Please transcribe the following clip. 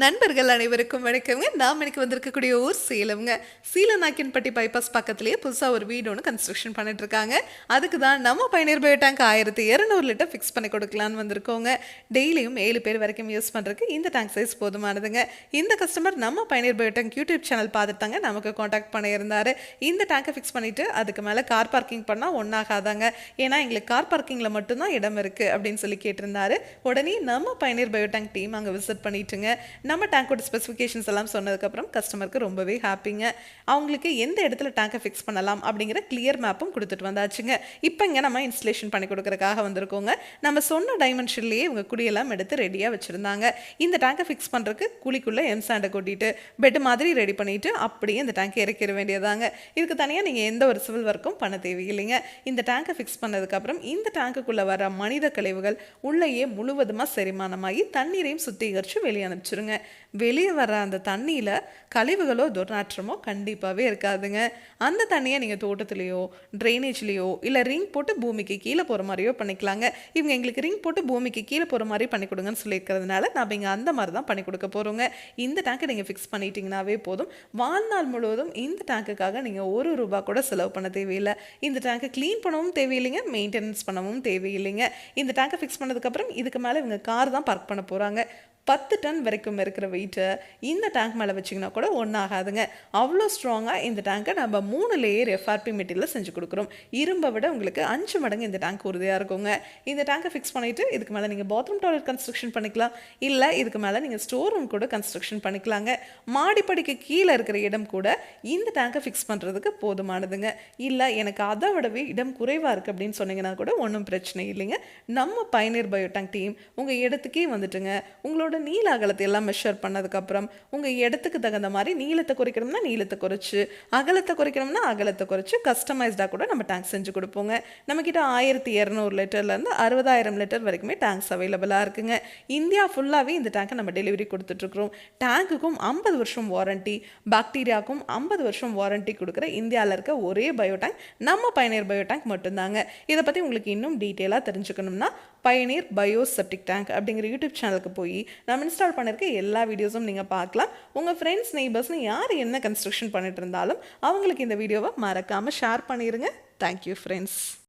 நண்பர்கள் அனைவருக்கும் வணக்கங்க. நாம் எனக்கு வந்திருக்கக்கூடிய ஊர் சேலம்ங்க. சீலநாயக்கன்பட்டி பைபாஸ் பக்கத்துலேயே புதுசாக ஒரு வீடு ஒன்று கன்ஸ்ட்ரக்ஷன் பண்ணிட்டு இருக்காங்க. அதுக்கு தான் நம்ம பயணியர் பயோ டேங்க் 1200 லிட்டர் ஃபிக்ஸ் பண்ணி கொடுக்கலான்னு வந்திருக்கோங்க. டெய்லியும் 7 பேர் வரைக்கும் யூஸ் பண்ணுறதுக்கு இந்த டேங்க் சைஸ் போதுமானதுங்க. இந்த கஸ்டமர் நம்ம பயணியர் பயோ டேங்க் யூடியூப் சேனல் பார்த்துட்டாங்க, நமக்கு காண்டாக்ட் பண்ணியிருந்தாரு. இந்த டேங்கை ஃபிக்ஸ் பண்ணிவிட்டு அதுக்கு மேலே கார் பார்க்கிங் பண்ணால் ஒன்றாகாதாங்க, ஏன்னா எங்களுக்கு கார் பார்க்கிங்கில் மட்டும்தான் இடம் இருக்குது அப்படின்னு சொல்லி கேட்டிருந்தாரு. உடனே நம்ம பயணியர் பயோ டேங்க் டீம் அங்கே விசிட் பண்ணிட்டுங்க நம்ம டேங்கோட ஸ்பெசிஃபிகேஷன்ஸ் எல்லாம் சொன்னதுக்கப்புறம் கஸ்டமருக்கு ரொம்பவே ஹாப்பிங்க. அவங்களுக்கு எந்த இடத்துல டேங்கை ஃபிக்ஸ் பண்ணலாம் அப்படிங்கிற கிளியர் மேப்பும் கொடுத்துட்டு வந்தாச்சுங்க. இப்போ இங்கே நம்ம இன்ஸ்டலேஷன் பண்ணி கொடுக்குறக்காக வந்திருக்கோங்க. நம்ம சொன்ன டைமென்ஷன்லேயே இவங்க குழியெல்லாம் எடுத்து ரெடியாக வச்சுருந்தாங்க. இந்த டேங்கை ஃபிக்ஸ் பண்ணுறதுக்கு குழிக்குள்ளே எம்சாண்டை கொட்டிட்டு பெட் மாதிரி ரெடி பண்ணிவிட்டு அப்படியே இந்த டேங்கை இறக்கிற வேண்டியதாங்க. இதுக்கு தனியாக நீங்கள் எந்த ஒரு சிவில் ஒர்க்கும் பண்ண தேவையில்லைங்க. இந்த டேங்கை ஃபிக்ஸ் பண்ணதுக்கப்புறம் இந்த டேங்குக்குள்ளே வர மனித கழிவுகள் உள்ளேயே முழுவதுமாக செரிமானமாகி தண்ணீரையும் சுத்திகரித்து வெளியே அனுப்பிச்சிருங்க. வெளியே வர அந்த தண்ணியில் கழிவுகளோ துர்நாற்றமோ கண்டிப்பாகவே இருக்காதுங்க. அந்த தண்ணியை நீங்கள் தோட்டத்துலேயோ ட்ரைனேஜ்லேயோ இல்லை ரிங் போட்டு பூமிக்கு கீழே போகிற மாதிரியோ பண்ணிக்கலாங்க. இவங்க எங்களுக்கு ரிங் போட்டு பூமிக்கு கீழே போகிற மாதிரி பண்ணி கொடுங்கன்னு சொல்லியிருக்கிறதுனால நம்ம இங்கே அந்த மாதிரி தான் பண்ணி கொடுக்க போகிறோங்க. இந்த டேங்கை நீங்கள் ஃபிக்ஸ் பண்ணிட்டீங்கன்னாவே போதும். வாழ்நாள் முழுவதும் இந்த டேங்குக்காக நீங்கள் ₹1 கூட செலவு பண்ண தேவையில்லை. இந்த டேங்கை க்ளீன் பண்ணவும் தேவையில்லைங்க, மெயின்டெனன்ஸ் பண்ணவும் தேவையில்லைங்க. இந்த டேங்கை ஃபிக்ஸ் பண்ணதுக்கப்புறம் இதுக்கு மேலே இவங்க கார் தான் பார்க் பண்ண போகிறாங்க. 10 டன் வரைக்கும் இருக்கிற வெயிட்டை இந்த டேங்க் மேலே வச்சிங்கன்னா கூட ஒன்றாகாதுங்க. அவ்வளோ ஸ்ட்ராங்காக இந்த டேங்கை நம்ம 3 லேயர் எஃப்ஆர்பி மெட்டீரியல் செஞ்சு கொடுக்குறோம். இரும்பை விட உங்களுக்கு 5 மடங்கு இந்த டேங்க் உறுதியாக இருக்குங்க. இந்த டேங்கை ஃபிக்ஸ் பண்ணிவிட்டு இதுக்கு மேலே நீங்கள் பாத்ரூம் டாய்லெட் கன்ஸ்ட்ரக்ஷன் பண்ணிக்கலாம், இல்லை இதுக்கு மேலே நீங்கள் ஸ்டோர் ரூம் கூட கன்ஸ்ட்ரக்ஷன் பண்ணிக்கலாங்க. மாடிப்படிக்கு கீழே இருக்கிற இடம் கூட இந்த டேங்கை ஃபிக்ஸ் பண்ணுறதுக்கு போதுமானதுங்க. இல்லை எனக்கு அதை விடவே இடம் குறைவாக இருக்குது அப்படின்னு சொன்னீங்கன்னா கூட ஒன்றும் பிரச்சனை இல்லைங்க. நம்ம பயணியர் பயோ டேங்க் டீம் உங்கள் இடத்துக்கே வந்துட்டுங்க. உங்களோட நீள அகலத்தை எல்லாம் மெஷர் பண்ணதுக்கப்புறம் உங்கள் இடத்துக்கு தகுந்த மாதிரி நீளத்தை குறைக்கணும்னா நீளத்தை குறைச்சி, அகலத்தை குறைக்கணும்னா அகலத்தை குறைச்சி கஸ்டமைஸ்டாக கூட நம்ம டேங்க் செஞ்சு கொடுப்போங்க. நம்மக்கிட்ட 1200 லிட்டர்லேருந்து 60,000 லிட்டர் வரைக்குமே டேங்க்ஸ் அவைலபிளாக இருக்குங்க. இந்தியா ஃபுல்லாகவே இந்த டேங்கை நம்ம டெலிவரி கொடுத்துட்ருக்குறோம். டேங்குக்கும் 50 வருஷம் வாரண்ட்டி, பாக்டீரியாவுக்கும் 50 வருஷம் வாரண்ட்டி கொடுக்குற இந்தியாவில் இருக்க ஒரே பயோ டேங்க் நம்ம பயணியர் பயோ டேங்க் மட்டும்தாங்க. இதை பற்றி உங்களுக்கு இன்னும் டீட்டெயிலாக தெரிஞ்சுக்கணும்னா பயணியர் பயோ செப்டிக் டேங்க் அப்படிங்கிற யூடியூப் சேனலுக்கு போய் நம்ம இன்ஸ்டால் பண்ணியிருக்க எல்லா வீடியோஸும் நீங்கள் பார்க்கலாம். உங்கள் ஃப்ரெண்ட்ஸ் நெய்பர்ஸ்னு யார் என்ன கன்ஸ்ட்ரக்ஷன் பண்ணிட்டு இருந்தாலும் அவங்களுக்கு இந்த வீடியோவை மறக்காமல் ஷேர் பண்ணிடுங்க. Thank you friends.